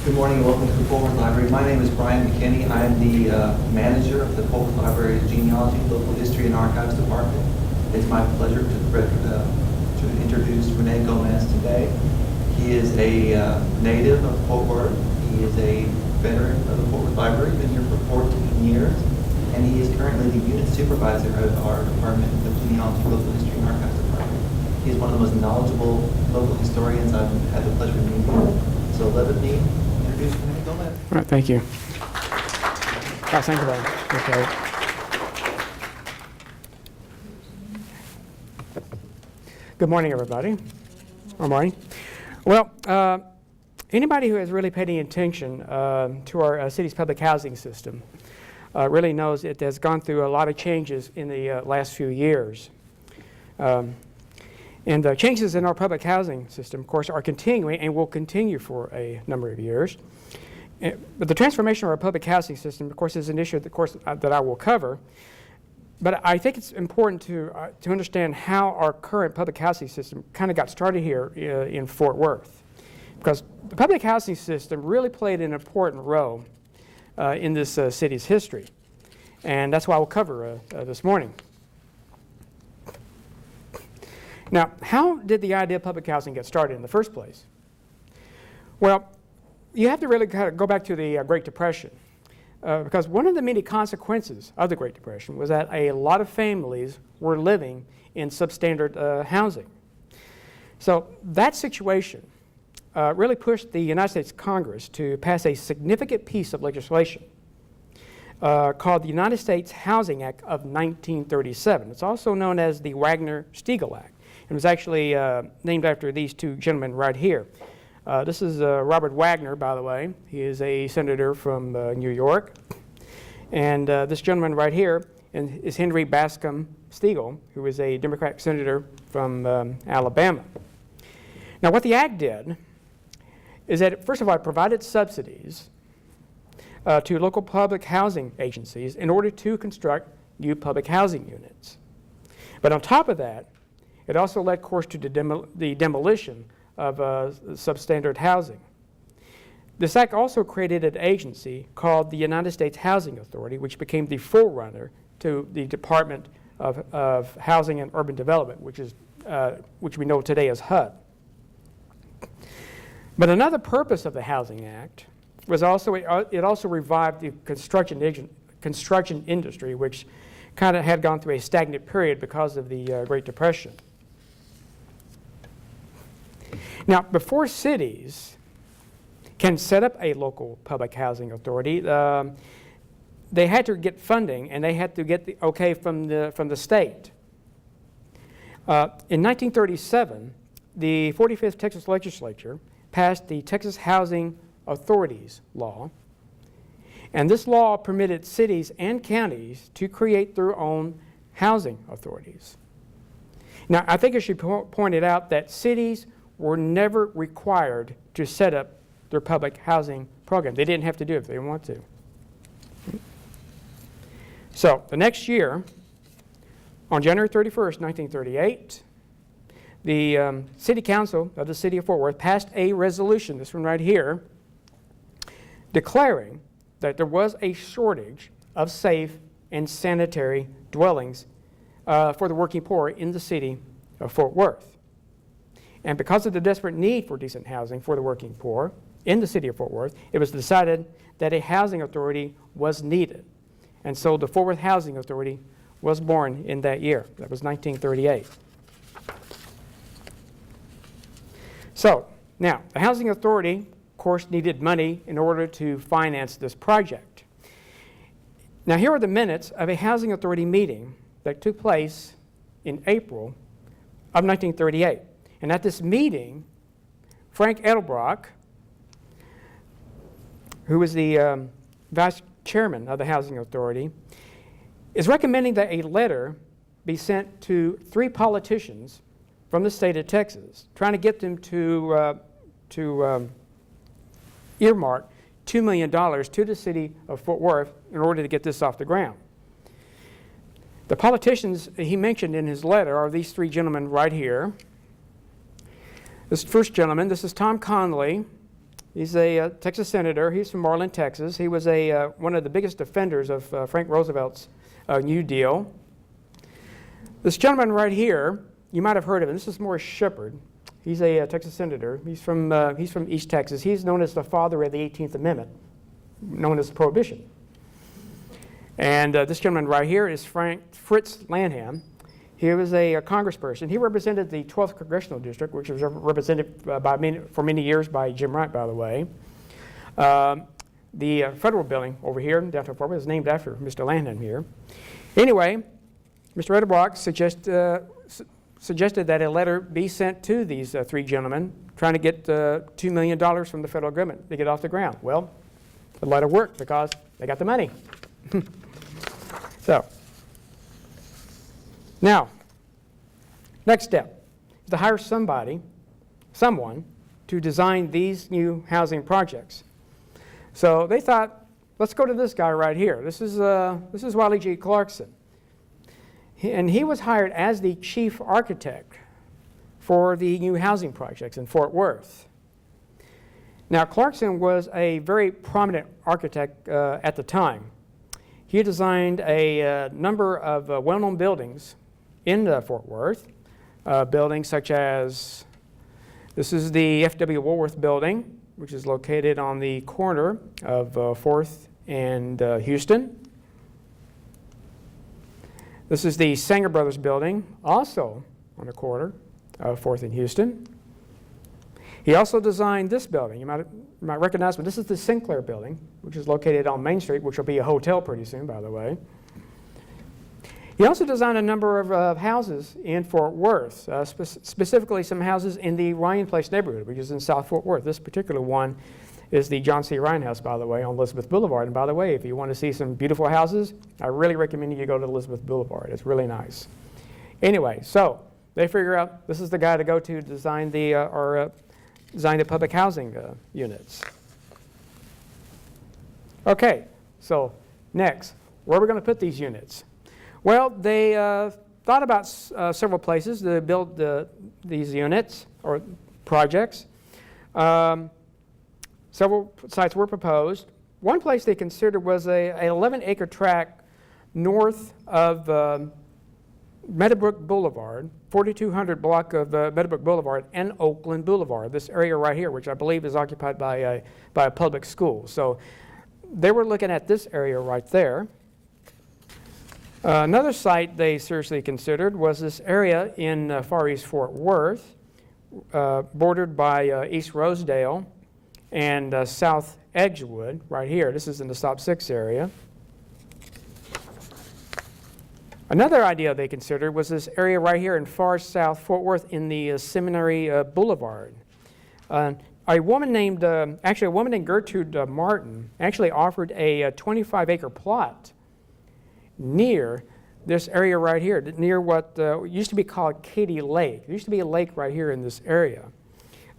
Good morning and welcome to the Fort Worth Library. My name is Brian McKinney. I am the manager of the Fort Worth Library's Genealogy, Local History, and Archives Department. It's my pleasure to introduce Rene Gomez today. He is a native of Fort Worth. He is a veteran of the Fort Worth Library, been here for 14 years, and he is currently the unit supervisor of our Department of Genealogy, Local History, and Archives Department. He is one of the most knowledgeable local historians I've had the pleasure of meeting. So let me introduce Rene Gomez. All right, thank you. Thank you very much. Okay. Good morning, everybody. Good morning. Well, anybody who has really paid any attention to our city's public housing system really knows it has gone through a lot of changes in the last few years. And the changes in our public housing system, of course, are continuing and will continue for a number of years. But the transformation of our public housing system, of course, is an issue that I will cover. But I think it's important to understand how our current public housing system kind of got started here in Fort Worth. Because the public housing system really played an important role in this city's history. And that's what I will cover this morning. Now, how did the idea of public housing get started in the first place? Well, you have to really kind of go back to the Great Depression. Because one of the many consequences of the Great Depression was that a lot of families were living in substandard housing. So that situation really pushed the United States Congress to pass a significant piece of legislation called the United States Housing Act of 1937. It's also known as the Wagner Steagall Act. It was actually named after these two gentlemen right here. This is Robert Wagner, by the way. He is a senator from New York. And this gentleman right here is Henry Bascom Steagall, who is a Democratic senator from Alabama. Now, what the act did is that, first of all, it provided subsidies to local public housing agencies in order to construct new public housing units. But on top of that, it also led, of course, to the demolition of substandard housing. This act also created an agency called the United States Housing Authority, which became the forerunner to the Department of Housing and Urban Development, which we know today as HUD. But another purpose of the Housing Act was it also revived the construction industry, which kind of had gone through a stagnant period because of the Great Depression. Now, before cities can set up a local public housing authority, they had to get funding, and they had to get the okay from the state. In 1937, the 45th Texas Legislature passed the Texas Housing Authorities Law, and this law permitted cities and counties to create their own housing authorities. Now, I think I should point it out that cities were never required to set up their public housing program. They didn't have to do it if they didn't want to. So the next year, on January 31st, 1938, the City Council of the City of Fort Worth passed a resolution, this one right here, declaring that there was a shortage of safe and sanitary dwellings for the working poor in the city of Fort Worth. And because of the desperate need for decent housing for the working poor in the city of Fort Worth, it was decided that a housing authority was needed. And so the Fort Worth Housing Authority was born in that year. That was 1938. So now, the Housing Authority, of course, needed money in order to finance this project. Now, here are the minutes of a Housing Authority meeting that took place in April of 1938. And at this meeting, Frank Edelbrock, who was the vice chairman of the Housing Authority, is recommending that a letter be sent to 3 politicians from the state of Texas, trying to get them to earmark $2 million to the city of Fort Worth in order to get this off the ground. The politicians he mentioned in his letter are these 3 gentlemen right here. This first gentleman, this is Tom Conley, He's a Texas senator. He's from Marlin, Texas. He was one of the biggest defenders of Frank Roosevelt's New Deal. This gentleman right here, you might have heard of him. This is Morris Shepherd. He's a Texas senator. He's from East Texas. He's known as the father of the 18th Amendment, known as Prohibition. And this gentleman right here is Fritz Lanham. He was a congressperson. He represented the 12th Congressional District, which was represented for many years by Jim Wright, by the way. The federal building over here in downtown Fort Worth is named after Mr. Lanham here. Anyway, Mr. Edelbrock suggested that a letter be sent to these three gentlemen trying to get $2 million from the federal government to get off the ground. Well, the letter worked because they got the money. So, now, next step is to hire someone, to design these new housing projects. So they thought, let's go to this guy right here. This is Wally G Clarkson. And he was hired as the chief architect for the new housing projects in Fort Worth. Now, Clarkson was a very prominent architect at the time. He designed a number of well-known buildings in Fort Worth, buildings such as, this is the F.W. Woolworth building, which is located on the corner of 4th and Houston. This is the Sanger Brothers building, also on the corner of 4th and Houston. He also designed this building. You might recognize, but this is the Sinclair building, which is located on Main Street, which will be a hotel pretty soon, by the way. He also designed a number of houses in Fort Worth, specifically some houses in the Ryan Place neighborhood, which is in South Fort Worth. This particular one is the John C. Ryan House, by the way, on Elizabeth Boulevard. And by the way, if you want to see some beautiful houses, I really recommend you go to Elizabeth Boulevard. It's really nice. Anyway, so they figure out this is the guy to go to design the public housing units. Okay, so next, where are we going to put these units? Well, they thought about several places to build these units or projects. Several sites were proposed. One place they considered was an 11-acre tract north of Meadowbrook Boulevard, 4200 block of Meadowbrook Boulevard and Oakland Boulevard, this area right here, which I believe is occupied by a public school. So they were looking at this area right there. Another site they seriously considered was this area in Far East Fort Worth, bordered by East Rosedale and South Edgewood, right here. This is in the Stop 6 area. Another idea they considered was this area right here in far South Fort Worth in the Seminary Boulevard. A woman named Gertrude Martin actually offered a 25-acre plot near this area right here, near what used to be called Katy Lake. There used to be a lake right here in this area.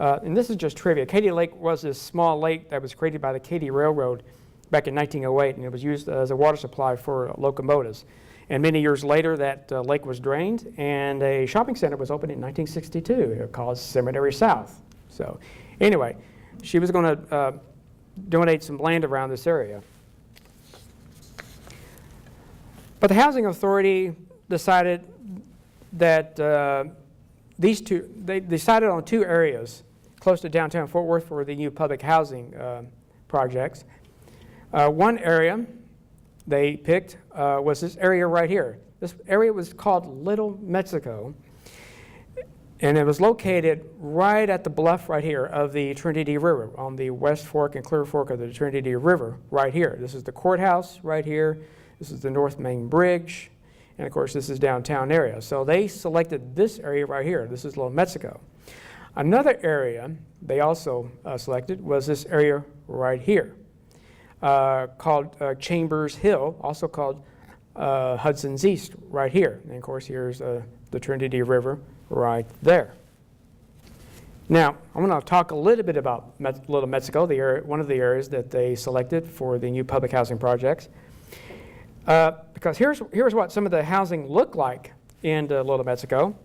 And this is just trivia. Katy Lake was this small lake that was created by the Katy Railroad back in 1908, and it was used as a water supply for locomotives. And many years later, that lake was drained, and a shopping center was opened in 1962 called Seminary South. So anyway, she was going to donate some land around this area. But the Housing Authority decided that they decided on two areas close to downtown Fort Worth for the new public housing projects. One area they picked was this area right here. This area was called Little Mexico, and it was located right at the bluff right here of the Trinity River, on the West Fork and Clear Fork of the Trinity River right here. This is the courthouse right here. This is the North Main Bridge, and of course this is downtown area. So they selected this area right here. This is Little Mexico. Another area they also selected was this area right here, called Chambers Hill, also called Hudson's East, right here. And of course, here's the Trinity River right there. Now, I'm going to talk a little bit about Little Mexico, one of the areas that they selected for the new public housing projects. Because here's what some of the housing looked like in Little Mexico.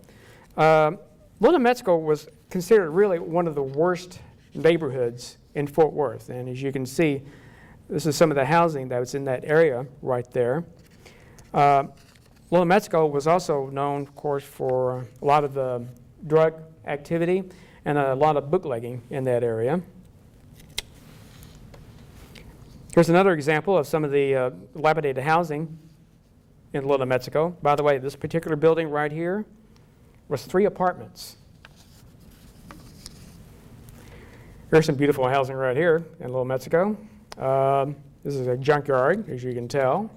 Little Mexico was considered really one of the worst neighborhoods in Fort Worth. And as you can see, this is some of the housing that was in that area right there. Little Mexico was also known, of course, for a lot of drug activity and a lot of bootlegging in that area. Here's another example of some of the dilapidated housing in Little Mexico. By the way, this particular building right here was 3 apartments. Here's some beautiful housing right here in Little Mexico. This is a junkyard, as you can tell.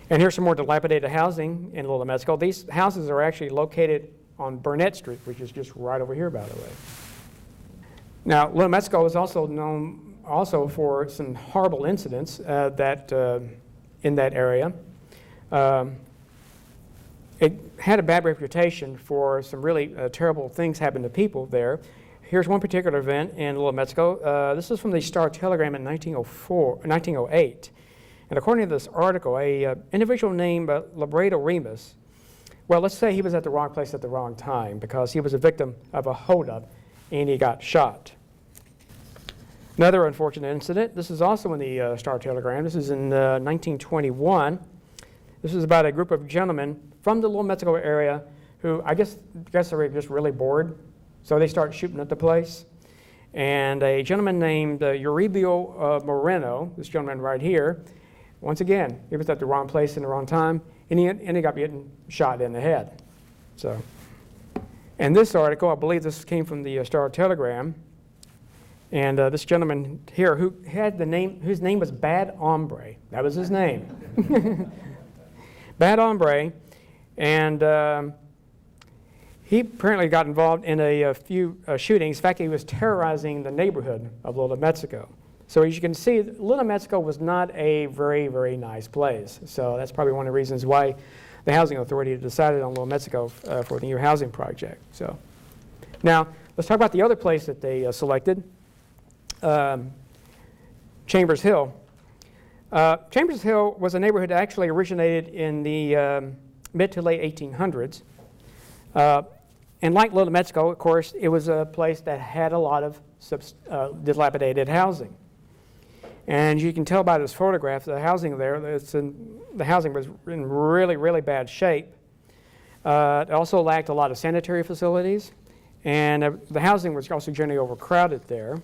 And here's some more dilapidated housing in Little Mexico. These houses are actually located on Burnett Street, which is just right over here, by the way. Now, Little Mexico is also known for some horrible incidents in that area. It had a bad reputation for some really terrible things happening to people there. Here's one particular event in Little Mexico. This is from the Star Telegram in 1908. And according to this article, an individual named Labredo Remus, well, let's say he was at the wrong place at the wrong time because he was a victim of a holdup and he got shot. Another unfortunate incident, this is also in the Star Telegram. This is in 1921. This is about a group of gentlemen from the Little Mexico area who I guess they were just really bored. So they started shooting at the place. And a gentleman named Uribe Moreno, this gentleman right here, once again, he was at the wrong place in the wrong time, and he ended up getting shot in the head. So, and this article, I believe this came from the Star Telegram, and this gentleman here who had whose name was Bad Hombre. That was his name. Bad Hombre, and he apparently got involved in a few shootings. In fact, he was terrorizing the neighborhood of Little Mexico. So as you can see, Little Mexico was not a very, very nice place. So that's probably one of the reasons why the Housing Authority decided on Little Mexico for the new housing project. So now let's talk about the other place that they selected, Chambers Hill. Chambers Hill was a neighborhood that actually originated in the mid to late 1800s. And like Little Mexico, of course, it was a place that had a lot of dilapidated housing. And you can tell by this photograph, the housing there, the housing was in really, really bad shape. It also lacked a lot of sanitary facilities, and the housing was also generally overcrowded there.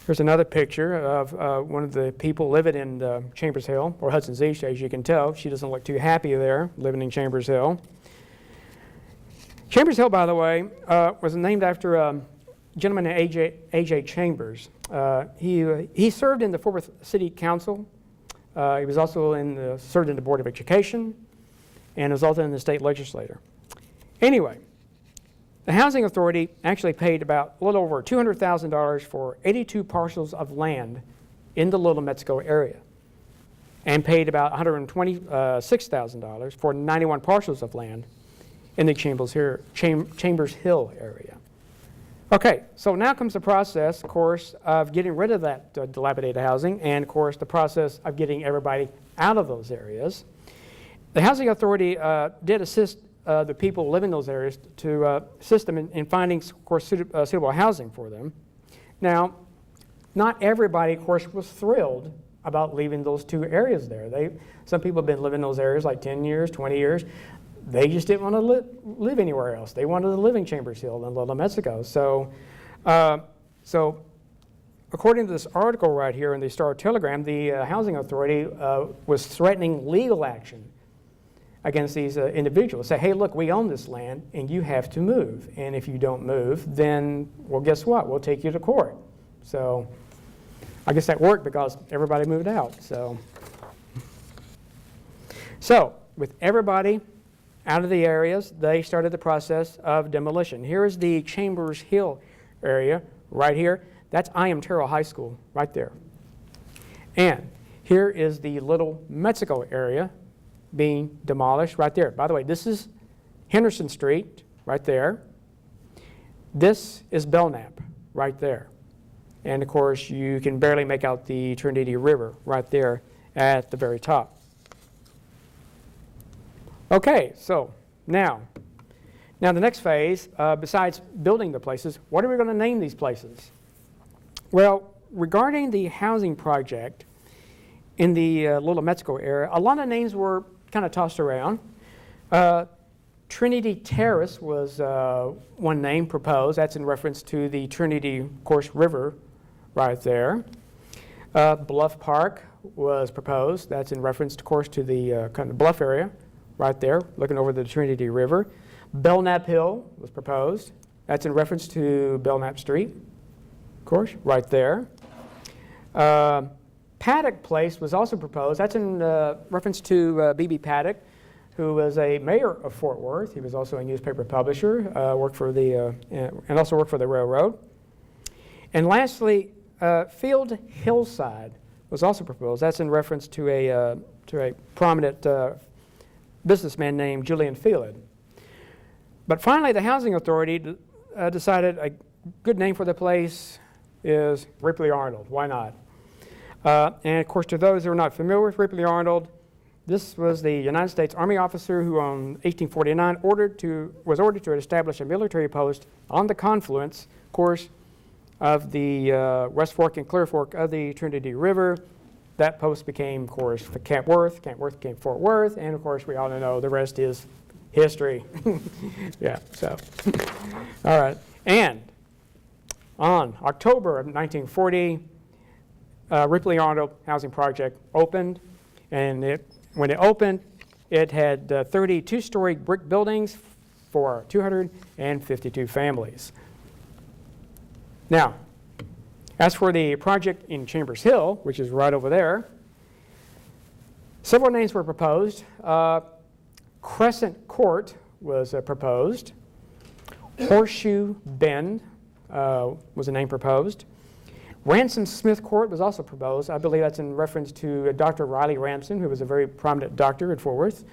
Here's another picture of one of the people living in Chambers Hill, or Hudson's East, as you can tell. She doesn't look too happy there, living in Chambers Hill. Chambers Hill, by the way, was named after a gentleman named A.J. Chambers. He served in the Fort Worth City Council. He was also served in the Board of Education, and was also in the state legislature. Anyway, the Housing Authority actually paid about a little over $200,000 for 82 parcels of land in the Little Mexico area, and paid about $126,000 for 91 parcels of land in the Chambers Hill area. Okay, so now comes the process, of course, of getting rid of that dilapidated housing, and of course the process of getting everybody out of those areas. The Housing Authority did assist the people living in those areas to assist them in finding, of course, suitable housing for them. Now, not everybody, of course, was thrilled about leaving those 2 areas there. Some people have been living in those areas like 10 years, 20 years. They just didn't want to live anywhere else. They wanted to live in Chambers Hill in Little Mexico. So according to this article right here in the Star Telegram, the Housing Authority was threatening legal action against these individuals. Say, hey, look, we own this land, and you have to move. And if you don't move, then, well, guess what? We'll take you to court. So I guess that worked because everybody moved out. So with everybody out of the areas, they started the process of demolition. Here is the Chambers Hill area right here. That's I M Terrell High School right there. And here is the Little Mexico area being demolished right there. By the way, this is Henderson Street right there. This is Belknap right there. And of course, you can barely make out the Trinity River right there at the very top. Okay, so now the next phase, besides building the places, what are we going to name these places? Well, regarding the housing project in the Little Mexico area, a lot of names were kind of tossed around. Trinity Terrace was one name proposed. That's in reference to the Trinity, of course, River right there. Bluff Park was proposed. That's in reference, of course, to the kind of bluff area right there, looking over the Trinity River. Belknap Hill was proposed. That's in reference to Belknap Street, of course, right there. Paddock Place was also proposed. That's in reference to B.B. Paddock, who was a mayor of Fort Worth. He was also a newspaper publisher, worked for the, and also worked for the railroad. And lastly, Field Hillside was also proposed. That's in reference to a prominent businessman named Julian Field. But finally, the Housing Authority decided a good name for the place is Ripley Arnold. Why not? And of course, to those who are not familiar with Ripley Arnold, this was the United States Army officer who, in 1849, was ordered to establish a military post on the confluence, of course, of the West Fork and Clear Fork of the Trinity River. That post became, of course, the Camp Worth. Camp Worth became Fort Worth, and of course, we all know the rest is history. Yeah. So, all right. And on October of 1940, Ripley Arnold Housing Project opened, and when it opened, it had 32-story brick buildings for 252 families. Now, as for the project in Chambers Hill, which is right over there, several names were proposed. Crescent Court was proposed. Horseshoe Bend was a name proposed. Ransom Smith Court was also proposed. I believe that's in reference to Dr. Riley Ramsden, who was a very prominent doctor at Fort Worth.